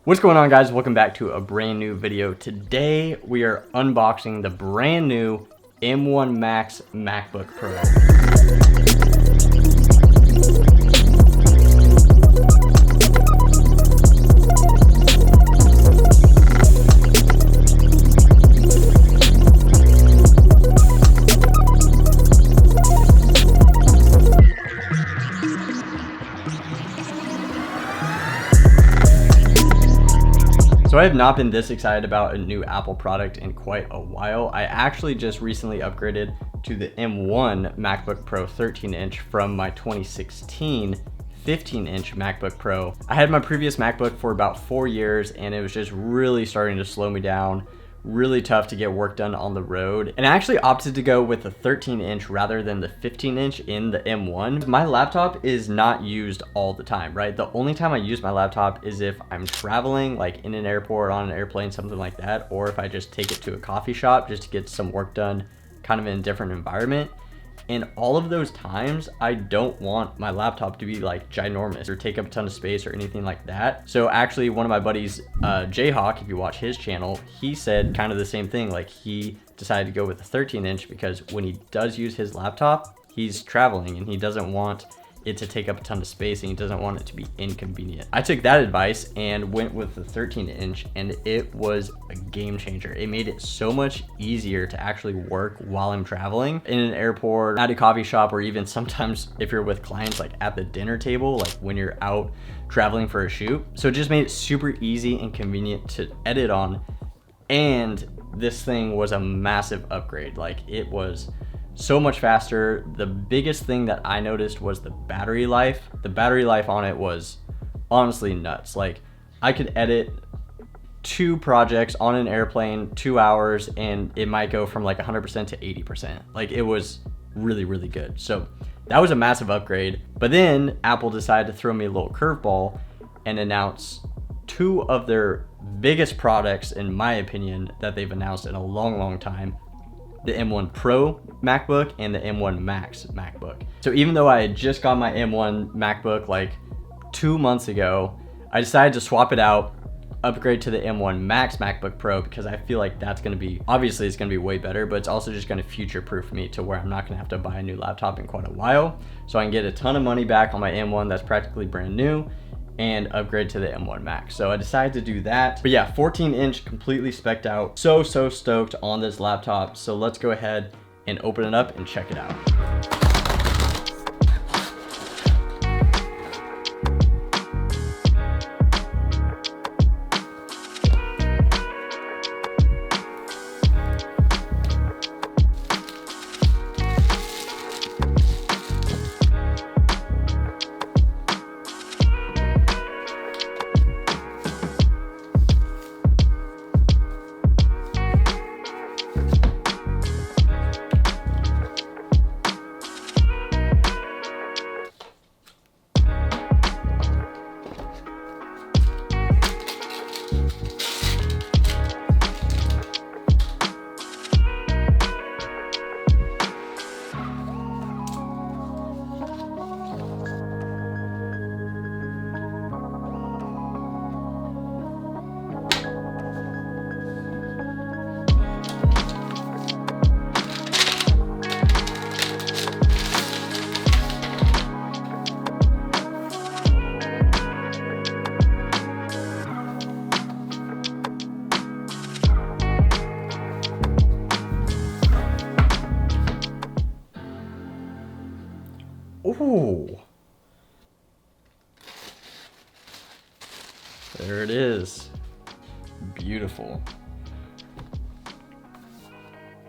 What's going on, guys? Welcome back to a brand new video. Today we are unboxing the brand new M1 Max MacBook Pro. So I have not been this excited about a new Apple product in quite a while. I actually just recently upgraded to the M1 MacBook Pro 13-inch from my 2016 15-inch MacBook Pro. I had my previous MacBook for about 4 years and it was just really starting to slow me down. Really tough to get work done on the road. And I actually opted to go with the 13-inch rather than the 15-inch in the M1. My laptop is not used all the time, right? The only time I use my laptop is if I'm traveling, like in an airport, on an airplane, something like that, or if I just take it to a coffee shop just to get some work done kind of in a different environment. And all of those times, I don't want my laptop to be like ginormous or take up a ton of space or anything like that. So actually one of my buddies, Jayhawk, if you watch his channel, he said kind of the same thing. Like he decided to go with the 13-inch because when he does use his laptop, he's traveling and he doesn't want it to take up a ton of space and he doesn't want it to be inconvenient. I took that advice and went with the 13-inch and it was a game changer. It made it so much easier to actually work while I'm traveling in an airport, at a coffee shop, or even sometimes if you're with clients like at the dinner table, like when you're out traveling for a shoot. So it just made it super easy and convenient to edit on. And this thing was a massive upgrade. Like it was so much faster. The biggest thing that I noticed was the battery life. The battery life on it was honestly nuts. Like I could edit 2 projects on an airplane, 2 hours, and it might go from like 100% to 80%. Like it was really, really good. So that was a massive upgrade. But then Apple decided to throw me a little curveball and announce 2 of their biggest products, in my opinion, that they've announced in a long, long time. The M1 Pro MacBook and the M1 Max MacBook. So even though I had just got my M1 MacBook like 2 months ago, I decided to swap it out, upgrade to the M1 Max MacBook Pro because I feel like that's gonna be, obviously it's gonna be way better, but it's also just gonna future-proof me to where I'm not gonna have to buy a new laptop in quite a while. So I can get a ton of money back on my M1 that's practically brand new and upgrade to the M1 Max. So I decided to do that. But yeah, 14-inch, completely spec'd out. So stoked on this laptop. So let's go ahead and open it up and check it out. Ooh. There it is. Beautiful.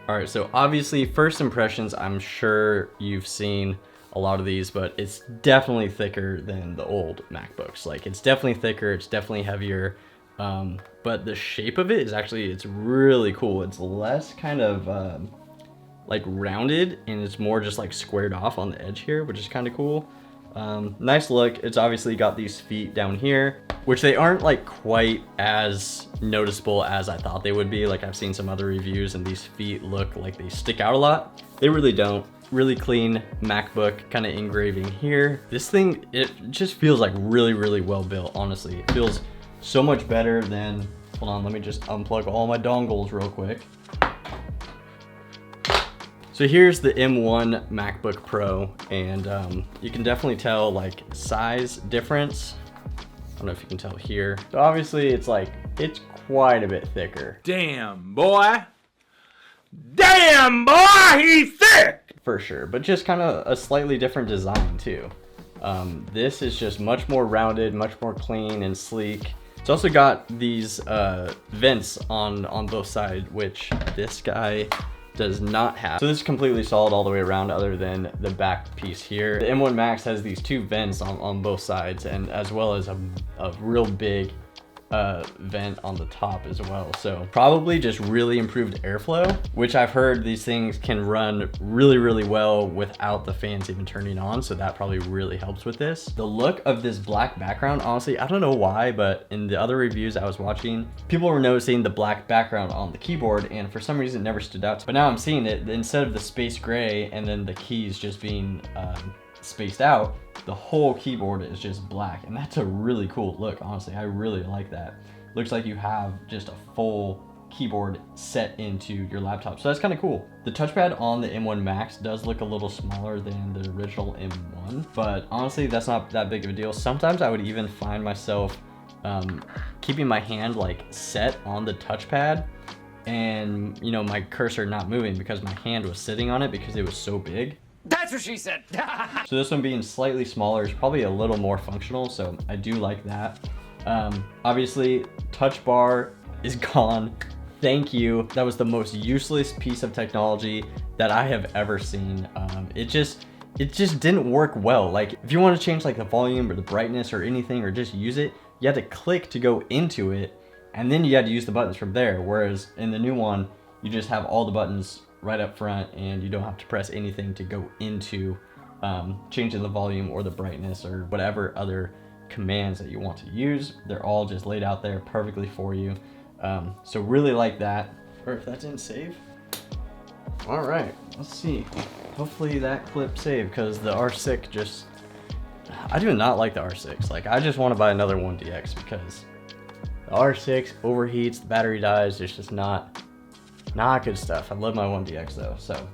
All right, so obviously first impressions, I'm sure you've seen a lot of these, but it's definitely thicker than the old MacBooks. Like it's definitely thicker, it's definitely heavier, but the shape of it is actually, it's really cool. It's less kind of like rounded and it's more just like squared off on the edge here, which is kind of cool. Nice look. It's obviously got these feet down here, which they aren't like quite as noticeable as I thought they would be. Like I've seen some other reviews and these feet look like they stick out a lot. They really don't. Really clean MacBook kind of engraving here. This thing, it just feels like really, really well built, honestly. It feels so much better than, hold on, let me just unplug all my dongles real quick. So here's the M1 MacBook Pro, and you can definitely tell like size difference. I don't know if you can tell here. So obviously it's quite a bit thicker. Damn, boy. Damn, boy, he's thick! For sure, but just kind of a slightly different design too. This is just much more rounded, much more clean and sleek. It's also got these vents on both sides, which this guy does not have. So this is completely solid all the way around other than the back piece here. The M1 Max has these two vents on both sides, and as well as a real big vent on the top as well. So probably just really improved airflow, which I've heard these things can run really well without the fans even turning on. So that probably really helps with this. The look of this black background, honestly, I don't know why, but in the other reviews I was watching, people were noticing the black background on the keyboard, and for some reason it never stood out. But now I'm seeing it, instead of the space gray and then the keys just being spaced out, the whole keyboard is just black, and that's a really cool look. Honestly, I really like that. Looks like you have just a full keyboard set into your laptop, so that's kind of cool. The touchpad on the M1 Max does look a little smaller than the original M1, but honestly that's not that big of a deal. Sometimes I would even find myself keeping my hand like set on the touchpad, and you know, my cursor not moving because my hand was sitting on it because it was so big. That's what she said. So this one being slightly smaller is probably a little more functional, so I do like that. Obviously, touch bar is gone. Thank you. That was the most useless piece of technology that I have ever seen. It just didn't work well. Like, if you want to change like the volume or the brightness or anything, or just use it, you had to click to go into it, and then you had to use the buttons from there. Whereas in the new one, you just have all the buttons right up front, and you don't have to press anything to go into changing the volume or the brightness or whatever other commands that you want to use. They're all just laid out there perfectly for you. So really like that. Or if that didn't save. All right, let's see. Hopefully that clip saved, because the R6 just, I do not like the R6. Like, I just want to buy another 1DX because the R6 overheats, the battery dies. It's just not good stuff. I love my 1DX though. So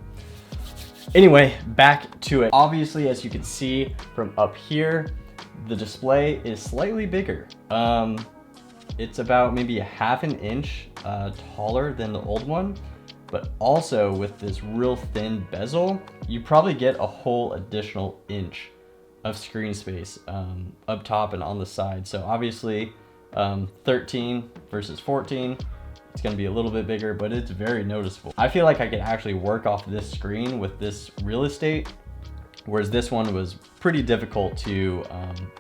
anyway, back to it. Obviously, as you can see from up here, the display is slightly bigger. It's about maybe a ½ an inch taller than the old one, but also with this real thin bezel, you probably get a whole additional inch of screen space up top and on the side. So obviously 13 versus 14, it's gonna be a little bit bigger, but it's very noticeable. I feel like I could actually work off this screen with this real estate, whereas this one was pretty difficult to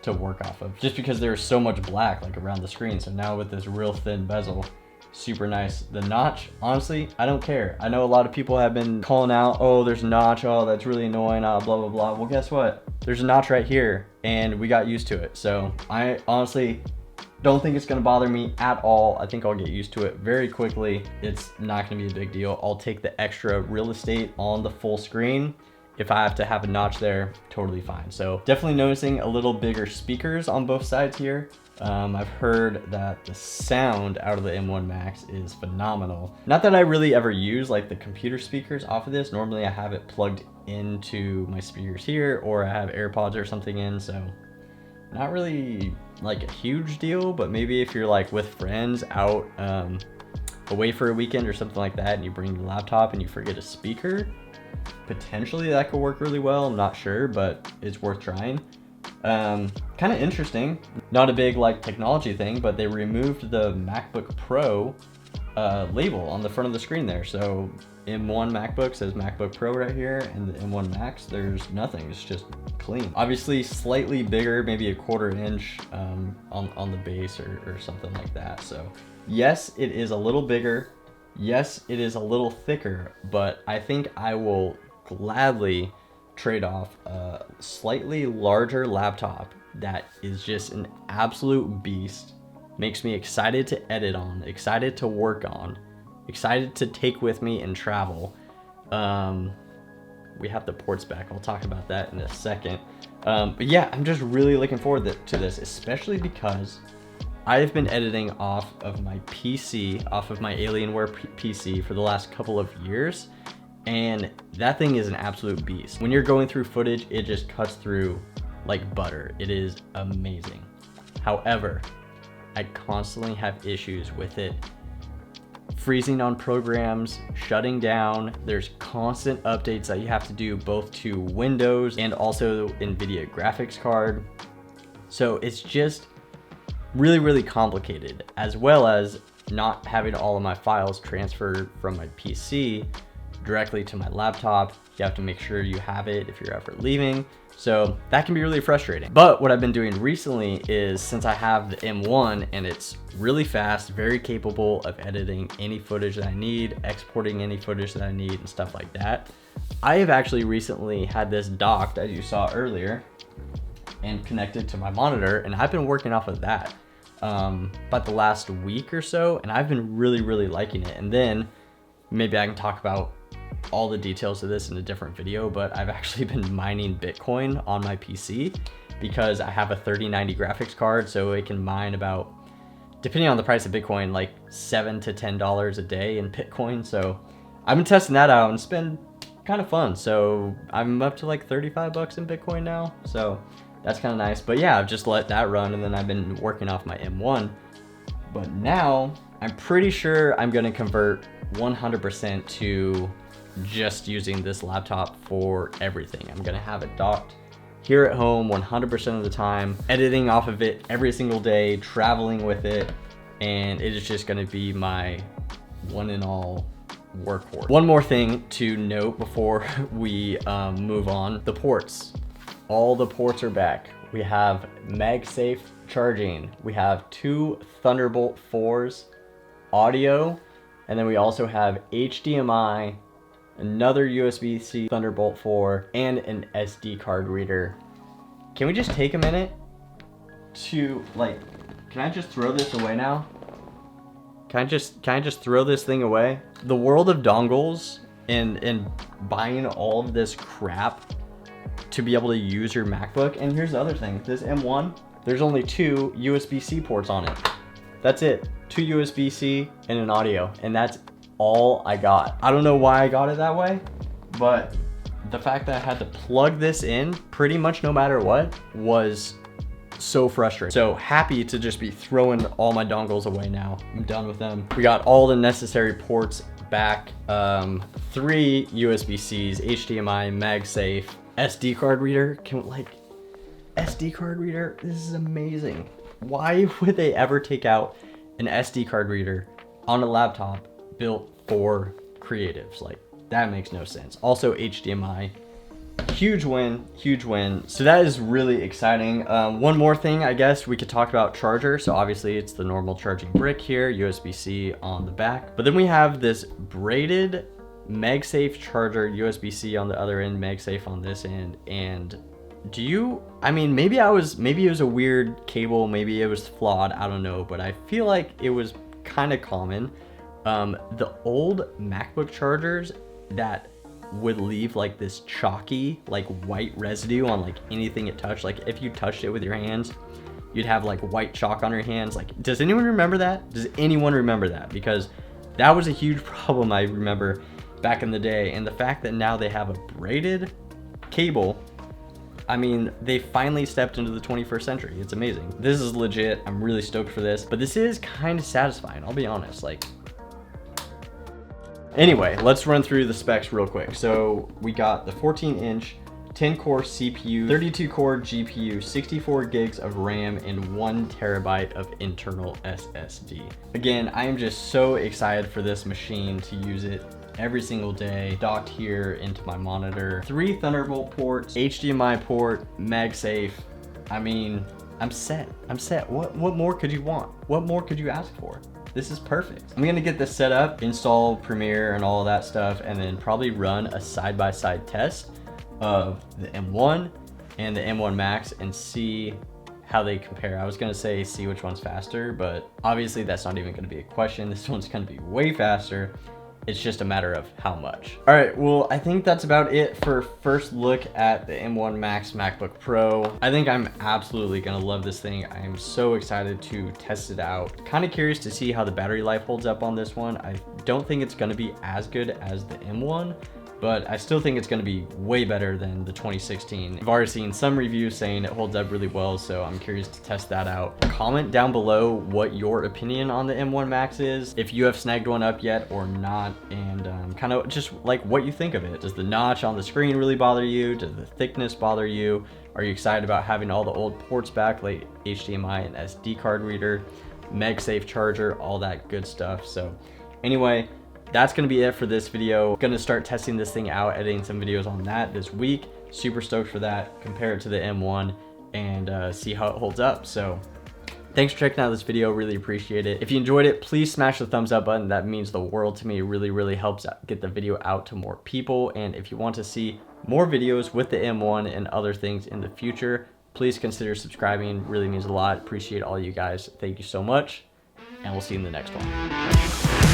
work off of, just because there's so much black like around the screen. So now with this real thin bezel, super nice. The notch, honestly, I don't care. I know a lot of people have been calling out, oh, there's a notch, oh, that's really annoying, blah, blah, blah. Well, guess what? There's a notch right here, and we got used to it. So I honestly don't think it's gonna bother me at all. I think I'll get used to it very quickly. It's not gonna be a big deal. I'll take the extra real estate on the full screen. If I have to have a notch there, totally fine. So definitely noticing a little bigger speakers on both sides here. I've heard that the sound out of the M1 Max is phenomenal. Not that I really ever use like the computer speakers off of this. Normally I have it plugged into my speakers here, or I have AirPods or something in, so not really like a huge deal. But maybe if you're like with friends out away for a weekend or something like that, and you bring your laptop and you forget a speaker, potentially that could work really well. I'm not sure, but it's worth trying. Kind of interesting. Not a big like technology thing, but they removed the MacBook Pro label on the front of the screen there. So M1 MacBook says MacBook Pro right here, and the M1 Max, there's nothing. It's just clean. Obviously slightly bigger, maybe a 1/4 inch on the base or something like that. So yes, it is a little bigger. Yes, it is a little thicker, but I think I will gladly trade off a slightly larger laptop that is just an absolute beast. Makes me excited to edit on, excited to work on, excited to take with me and travel. We have the ports back. I'll talk about that in a second. But yeah, I'm just really looking forward to this, especially because I've been editing off of my PC, off of my Alienware PC for the last couple of years, and that thing is an absolute beast. When you're going through footage, it just cuts through like butter. It is amazing. However, I constantly have issues with it freezing on programs, shutting down. There's constant updates that you have to do both to Windows and also NVIDIA graphics card. So it's just really complicated, as well as not having all of my files transferred from my PC directly to my laptop. You have to make sure you have it if you're ever leaving. So that can be really frustrating. But what I've been doing recently is, since I have the M1 and it's really fast, very capable of editing any footage that I need, exporting any footage that I need and stuff like that, I have actually recently had this docked, as you saw earlier, and connected to my monitor, and I've been working off of that about the last week or so, and I've been really liking it. And then maybe I can talk about all the details of this in a different video, but I've actually been mining Bitcoin on my PC because I have a 3090 graphics card, so it can mine about, depending on the price of Bitcoin, like $7 to $10 a day in Bitcoin. So I've been testing that out and it's been kind of fun. So I'm up to like 35 bucks in Bitcoin now, so that's kind of nice. But yeah, I've just let that run, and then I've been working off my M1. But now I'm pretty sure I'm gonna convert 100% to just using this laptop for everything. I'm gonna have it docked here at home 100% of the time, editing off of it every single day, traveling with it, and it is just gonna be my one and all workhorse. One more thing to note before we move on, the ports. All the ports are back. We have MagSafe charging. We have 2 Thunderbolt 4s audio, and then we also have HDMI, another USB-C Thunderbolt 4, and an SD card reader. Can we just take a minute to, like, can I just throw this away now? Can I just throw this thing away? The world of dongles and buying all of this crap to be able to use your MacBook. And here's the other thing, this M1, there's only 2 USB-C ports on it. That's it, 2 USB-C and an audio, and that's all I got. I don't know why I got it that way, but the fact that I had to plug this in pretty much no matter what was so frustrating. So happy to just be throwing all my dongles away now. I'm done with them. We got all the necessary ports back. 3 USB-Cs, HDMI, MagSafe, SD card reader. SD card reader, this is amazing. Why would they ever take out an SD card reader on a laptop built for creatives? Like, that makes no sense. Also HDMI, huge win. So that is really exciting. One more thing, I guess we could talk about charger. So obviously it's the normal charging brick here, USB-C on the back, but then we have this braided MagSafe charger, USB-C on the other end, MagSafe on this end. And maybe it was a weird cable, maybe it was flawed, I don't know, but I feel like it was kind of common. The old MacBook chargers that would leave like this chalky, like white residue on like anything it touched. Like if you touched it with your hands, you'd have like white chalk on your hands. Like, does anyone remember that? Does anyone remember that? Because that was a huge problem I remember back in the day. And the fact that now they have a braided cable, I mean, they finally stepped into the 21st century. It's amazing. This is legit. I'm really stoked for this, but this is kind of satisfying, I'll be honest. Like, anyway, let's run through the specs real quick. So we got the 14-inch 10-core CPU, 32-core GPU, 64 gigs of RAM, and 1 terabyte of internal SSD. Again, I am just so excited for this machine to use it every single day. Docked here into my monitor. 3 Thunderbolt ports, HDMI port, MagSafe. I mean, I'm set. What more could you want? What more could you ask for? This is perfect. I'm gonna get this set up, install Premiere and all of that stuff, and then probably run a side-by-side test of the M1 and the M1 Max and see how they compare. I was gonna say see which one's faster, but obviously that's not even gonna be a question. This one's gonna be way faster. It's just a matter of how much. All right, well, I think that's about it for first look at the M1 Max MacBook Pro. I think I'm absolutely gonna love this thing. I am so excited to test it out. Kind of curious to see how the battery life holds up on this one. I don't think it's gonna be as good as the M1, but I still think it's gonna be way better than the 2016. I've already seen some reviews saying it holds up really well, so I'm curious to test that out. Comment down below what your opinion on the M1 Max is, if you have snagged one up yet or not, and kind of just like what you think of it. Does the notch on the screen really bother you? Does the thickness bother you? Are you excited about having all the old ports back, like HDMI and SD card reader, MagSafe charger, all that good stuff? So anyway, that's gonna be it for this video. Gonna start testing this thing out, editing some videos on that this week. Super stoked for that. Compare it to the M1 and see how it holds up. So thanks for checking out this video, really appreciate it. If you enjoyed it, please smash the thumbs up button. That means the world to me. It really helps get the video out to more people. And if you want to see more videos with the M1 and other things in the future, please consider subscribing. Really means a lot. Appreciate all you guys. Thank you so much, and we'll see you in the next one.